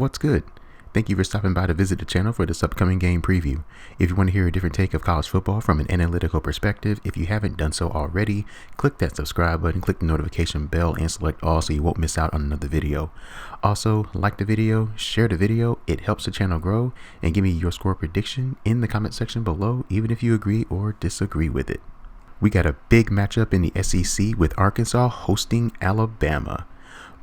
What's good? Thank you for stopping by to visit the channel for this upcoming game preview. If you want to hear a different take of college football from an analytical perspective, if you haven't done so already, click that subscribe button, click the notification bell, and select all so you won't miss out on another video. Also, like the video, share the video, it helps the channel grow, and give me your score prediction in the comment section below, even if you agree or disagree with it. We got a big matchup in the SEC with Arkansas hosting Alabama.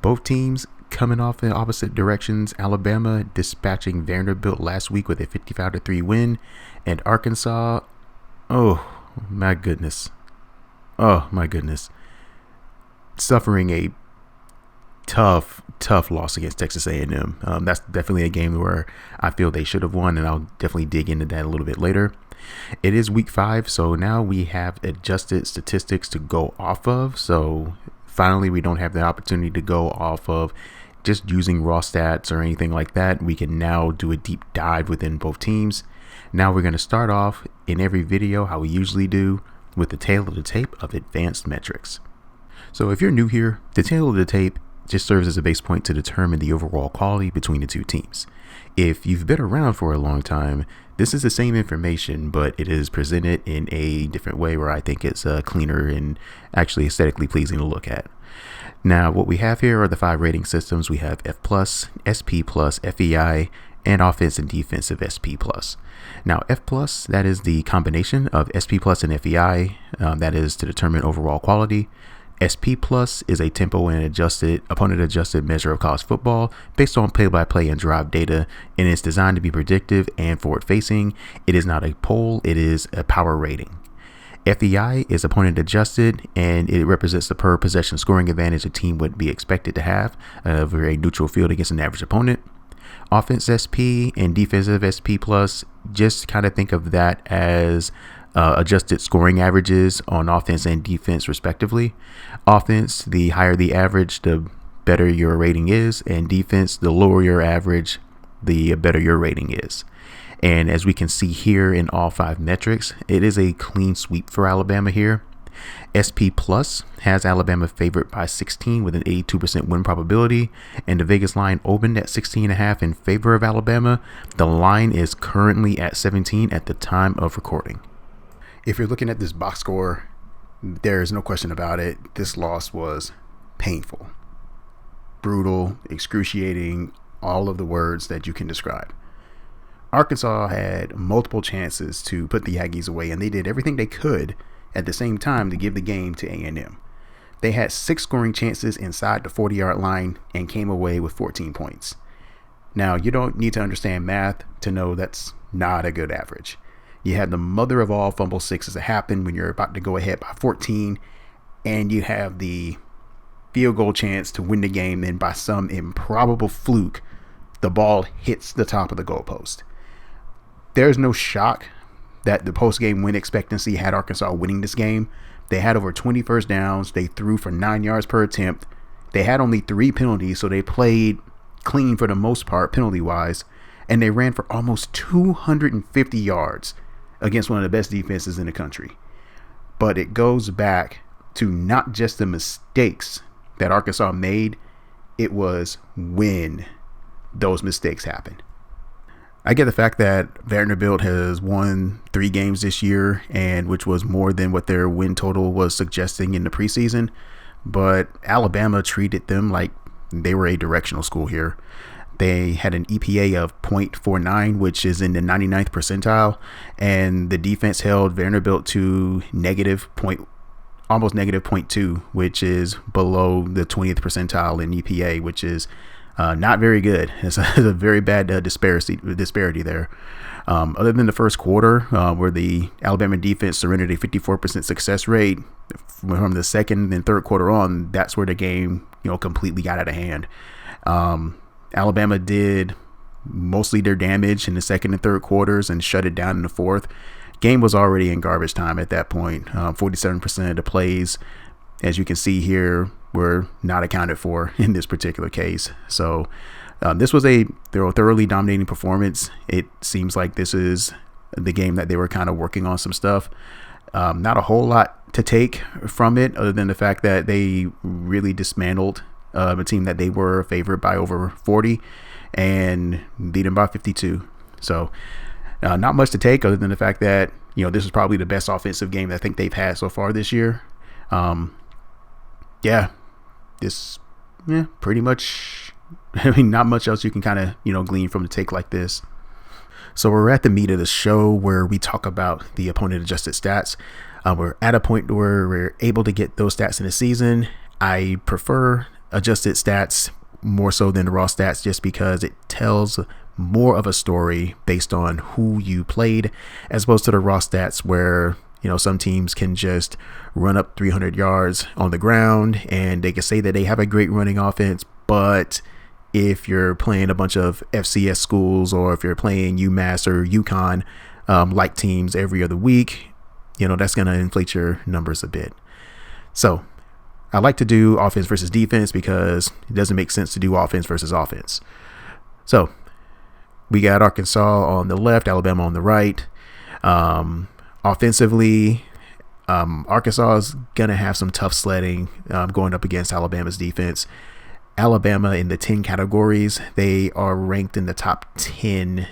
Both teams coming off in opposite directions. Alabama dispatching Vanderbilt last week with a 55-3 win, and Arkansas, oh my goodness, suffering a tough loss against Texas A&M. That's definitely a game where I feel they should have won, and I'll definitely dig into that a little bit later. It is week 5, so now we have adjusted statistics to go off of. So finally, we don't have the opportunity to go off of just using raw stats or anything like that. We can now do a deep dive within both teams. Now we're going to start off in every video, how we usually do, with the tail of the tape of advanced metrics. So if you're new here, the tail of the tape just serves as a base point to determine the overall quality between the two teams. If you've been around for a long time, this is the same information, but it is presented in a different way where I think it's cleaner and actually aesthetically pleasing to look at. Now, what we have here are the 5 rating systems. We have F+, SP+, FEI, and offense and defensive SP+. Now, F+, that is the combination of SP+ and FEI. That is to determine overall quality. SP+ is a tempo and opponent adjusted measure of college football based on play-by-play and drive data, and it's designed to be predictive and forward-facing. It is not a poll, it is a power rating. FEI is opponent adjusted, and it represents the per possession scoring advantage a team would be expected to have over a neutral field against an average opponent. Offense SP and defensive SP+, just kind of think of that as adjusted scoring averages on offense and defense respectively. Offense, the higher the average, the better your rating is, and defense, the lower your average, the better your rating is. And as we can see here in all 5 metrics, it is a clean sweep for Alabama here. SP Plus has Alabama favored by 16 with an 82% win probability, and the Vegas line opened at 16.5 in favor of Alabama. The line is currently at 17 at the time of recording. If you're looking at this box score, there is no question about it. This loss was painful, brutal, excruciating, all of the words that you can describe. Arkansas had multiple chances to put the Aggies away, and they did everything they could at the same time to give the game to A&M. They had 6 scoring chances inside the 40-yard line and came away with 14 points. Now, you don't need to understand math to know that's not a good average. You had the mother of all fumble sixes that happen when you're about to go ahead by 14, and you have the field goal chance to win the game, and by some improbable fluke, the ball hits the top of the goalpost. There's no shock that the post-game win expectancy had Arkansas winning this game. They had over 20 first downs. They threw for 9 yards per attempt. They had only 3 penalties, so they played clean for the most part penalty-wise, and they ran for almost 250 yards against one of the best defenses in the country. But it goes back to not just the mistakes that Arkansas made, it was when those mistakes happened. I get the fact that Vanderbilt has won 3 games this year, and which was more than what their win total was suggesting in the preseason, but Alabama treated them like they were a directional school here. They had an EPA of 0.49, which is in the 99th percentile, and the defense held Vanderbilt to almost negative 0.2, which is below the 20th percentile in EPA, which is not very good. It's a very bad disparity there. Other than the first quarter, where the Alabama defense surrendered a 54% success rate, from the second and third quarter on, that's where the game, completely got out of hand. Alabama did mostly their damage in the second and third quarters and shut it down in the fourth. Game was already in garbage time at that point. 47% of the plays, as you can see here, were not accounted for in this particular case. So this was a thoroughly dominating performance. It seems like this is the game that they were kind of working on some stuff. Not a whole lot to take from it other than the fact that they really dismantled a team that they were favored by over 40. and beat them by 52. So not much to take other than the fact that, this is probably the best offensive game that I think they've had so far this year. Pretty much, not much else you can kind of, glean from the take like this. So we're at the meat of the show where we talk about the opponent adjusted stats. We're at a point where we're able to get those stats in the season. I prefer adjusted stats more so than the raw stats just because it tells more of a story based on who you played as opposed to the raw stats where some teams can just run up 300 yards on the ground and they can say that they have a great running offense, but if you're playing a bunch of FCS schools or if you're playing UMass or UConn like teams every other week, that's going to inflate your numbers a bit. So I like to do offense versus defense because it doesn't make sense to do offense versus offense. So we got Arkansas on the left, Alabama on the right. Offensively, Arkansas is going to have some tough sledding going up against Alabama's defense. Alabama in the 10 categories, they are ranked in the top 10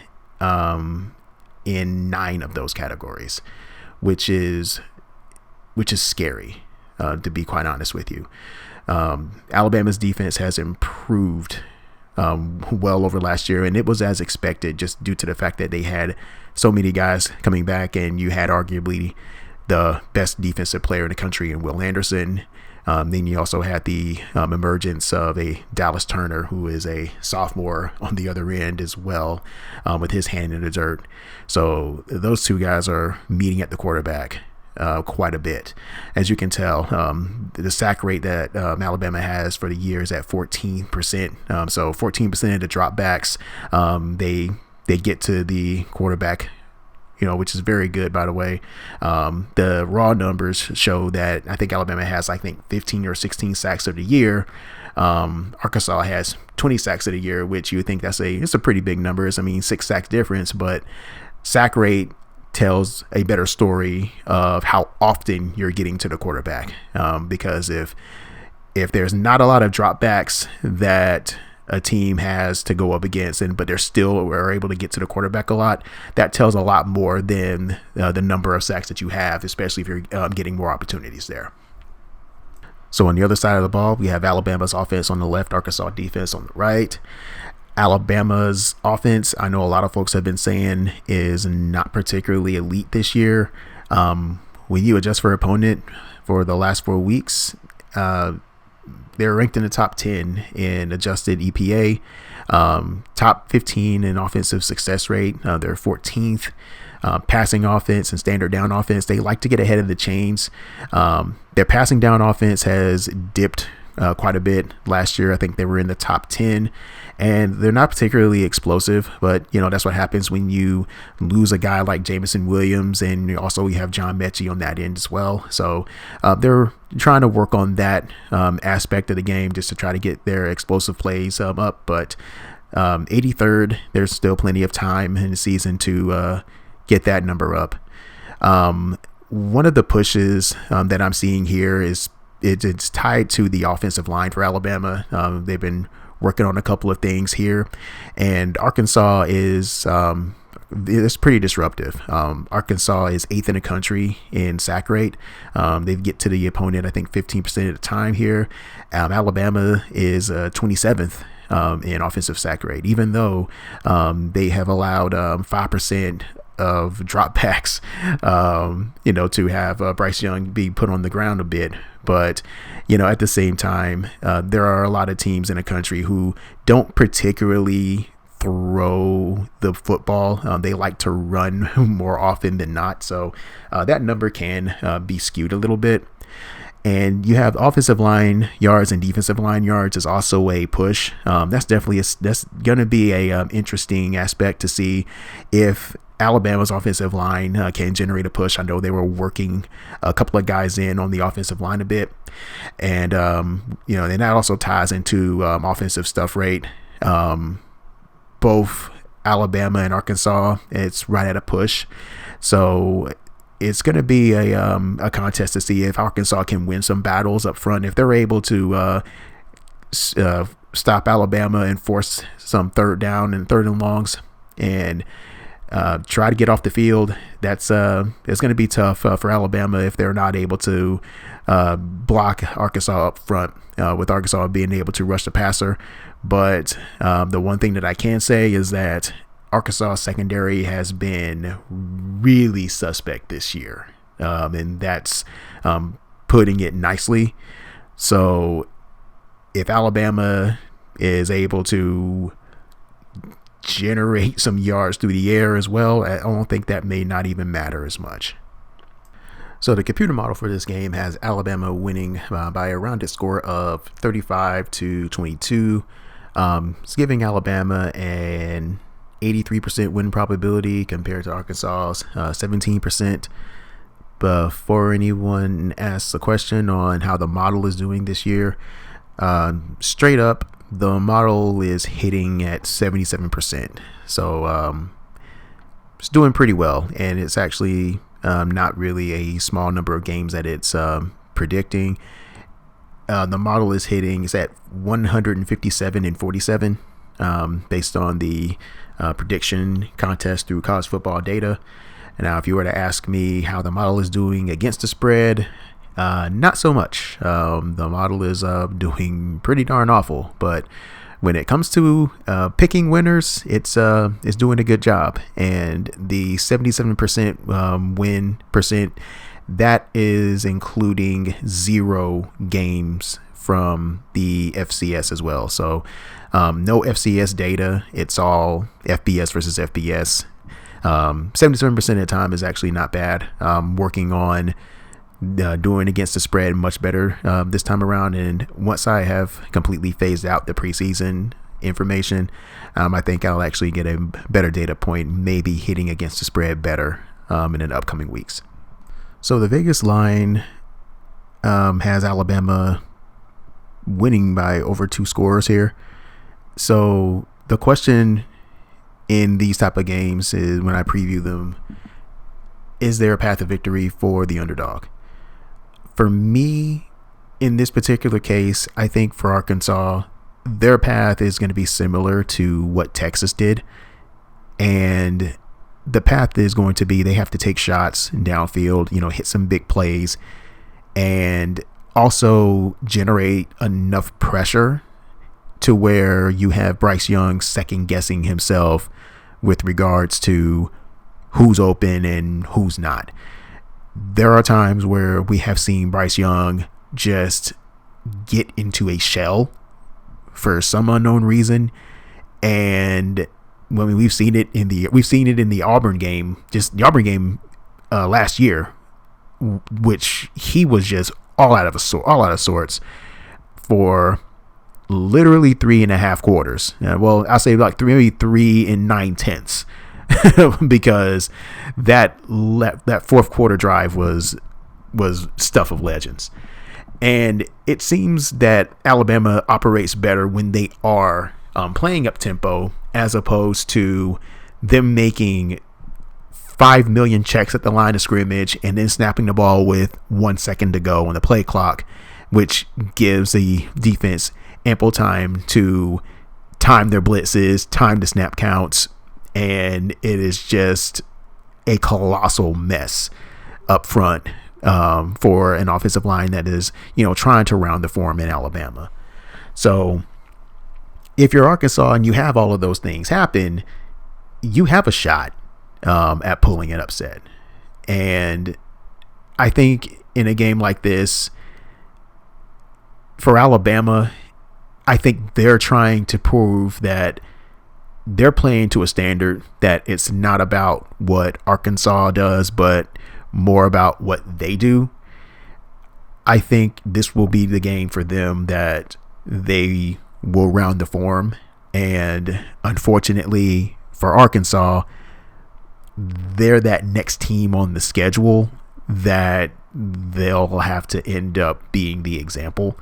in 9 of those categories, which is scary, to be quite honest with you. Alabama's defense has improved well over last year, and it was as expected just due to the fact that they had so many guys coming back, and you had arguably the best defensive player in the country in Will Anderson. Then you also had the emergence of a Dallas Turner, who is a sophomore on the other end as well, with his hand in the dirt. So those two guys are meeting at the quarterback quite a bit. As you can tell, the sack rate that Alabama has for the year is at 14%. So 14% of the dropbacks, they get to the quarterback, which is very good, by the way. The raw numbers show that I think Alabama has, 15 or 16 sacks of the year. Arkansas has 20 sacks of the year, which you would think it's a pretty big number. 6 sacks difference, but sack rate tells a better story of how often you're getting to the quarterback. Because if there's not a lot of dropbacks that a team has to go up against, but they're still are able to get to the quarterback a lot, that tells a lot more than the number of sacks that you have, especially if you're getting more opportunities there. So on the other side of the ball, we have Alabama's offense on the left, Arkansas defense on the right. Alabama's offense, I know a lot of folks have been saying, is not particularly elite this year. When you adjust for opponent for the last 4 weeks, they're ranked in the top 10 in adjusted EPA, top 15 in offensive success rate. They're 14th. Passing offense and standard down offense, they like to get ahead of the chains. Their passing down offense has dipped quite a bit last year. I think they were in the top 10, and they're not particularly explosive, but that's what happens when you lose a guy like Jamison Williams, and also you have John Mechie on that end as well. So they're trying to work on that aspect of the game just to try to get their explosive plays up, but 83rd, there's still plenty of time in the season to get that number up. One of the pushes that I'm seeing here is it's tied to the offensive line for Alabama. They've been working on a couple of things here, and Arkansas is it's pretty disruptive. Arkansas is 8th in the country in sack rate. They get to the opponent, I think, 15% of the time here. Alabama is 27th in offensive sack rate, even though they have allowed 5% of dropbacks, to have Bryce Young be put on the ground a bit. But, at the same time, there are a lot of teams in the country who don't particularly throw the football. They like to run more often than not. So that number can be skewed a little bit. And you have offensive line yards and defensive line yards is also a push. That's definitely that's going to be a interesting aspect to see if Alabama's offensive line can generate a push. I know they were working a couple of guys in on the offensive line a bit, and and that also ties into offensive stuff rate. Both Alabama and Arkansas, it's right at a push, so it's going to be a contest to see if Arkansas can win some battles up front. If they're able to stop Alabama and force some third down and third and longs and try to get off the field. That's it's going to be tough for Alabama if they're not able to block Arkansas up front, with Arkansas being able to rush the passer. But the one thing that I can say is that Arkansas secondary has been really suspect this year, and that's putting it nicely. So if Alabama is able to generate some yards through the air as well, I don't think that may not even matter as much. So the computer model for this game has Alabama winning by a rounded score of 35-22. It's giving Alabama an 83% win probability compared to Arkansas's 17%. Before anyone asks a question on how the model is doing this year, straight up, the model is hitting at 77%. So it's doing pretty well, and it's actually not really a small number of games that it's predicting. The model is hitting, it's at 157-47 based on the prediction contest through college football data. Now, if you were to ask me how the model is doing against the spread, not so much. The model is doing pretty darn awful, but when it comes to picking winners, it's doing a good job. And the 77% win percent, that is including 0 games from the FCS as well. So no FCS data. It's all FBS versus FBS. 77% of the time is actually not bad. Working on doing against the spread much better this time around, and once I have completely phased out the preseason information, I think I'll actually get a better data point, maybe hitting against the spread better in the upcoming weeks. So the Vegas line has Alabama winning by over 2 scores here. So the question in these type of games is, when I preview them, is there a path to victory for the underdog? For me, in this particular case, I think for Arkansas, their path is going to be similar to what Texas did. And the path is going to be, they have to take shots downfield, hit some big plays, and also generate enough pressure to where you have Bryce Young second guessing himself with regards to who's open and who's not. There are times where we have seen Bryce Young just get into a shell for some unknown reason, and we've seen it in the Auburn game, last year, which he was just all out of sorts for literally 3.5 quarters. Well, I'll say like maybe 3 9/10. Because that fourth quarter drive was stuff of legends. And it seems that Alabama operates better when they are playing up tempo, as opposed to them making 5 million checks at the line of scrimmage and then snapping the ball with 1 second to go on the play clock, which gives the defense ample time to time their blitzes, time the snap counts, and it is just a colossal mess up front for an offensive line that is, trying to round the form in Alabama. So if you're Arkansas and you have all of those things happen, you have a shot at pulling an upset. And I think in a game like this, for Alabama, I think they're trying to prove that they're playing to a standard that it's not about what Arkansas does, but more about what they do. I think this will be the game for them that they will round the form. And unfortunately for Arkansas, they're that next team on the schedule that they'll have to end up being the example,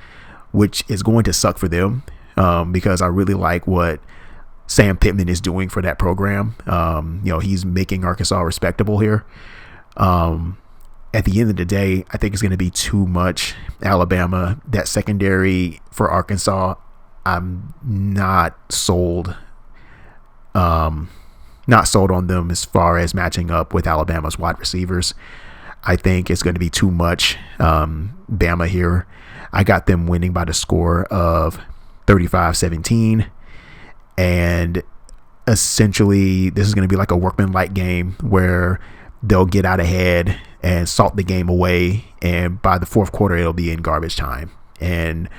which is going to suck for them, because I really like what Sam Pittman is doing for that program. He's making Arkansas respectable here. At the end of the day, I think it's going to be too much Alabama. That secondary for Arkansas, I'm not sold. Not sold on them as far as matching up with Alabama's wide receivers. I think it's going to be too much Bama here. I got them winning by the score of 35-17. And essentially, this is going to be like a workmanlike game where they'll get out ahead and salt the game away. And by the fourth quarter, it'll be in garbage time. And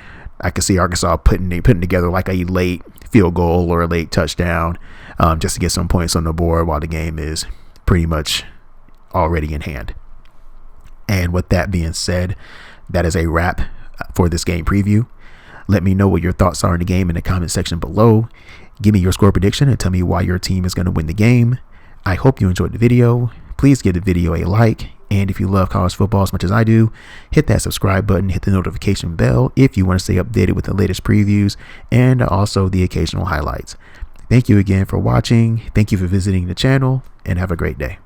I can see Arkansas putting together like a late field goal or a late touchdown just to get some points on the board while the game is pretty much already in hand. And with that being said, that is a wrap for this game preview. Let me know what your thoughts are in the game in the comment section below. Give me your score prediction and tell me why your team is going to win the game. I hope you enjoyed the video. Please give the video a like. And if you love college football as much as I do, hit that subscribe button, hit the notification bell if you want to stay updated with the latest previews and also the occasional highlights. Thank you again for watching. Thank you for visiting the channel, and have a great day.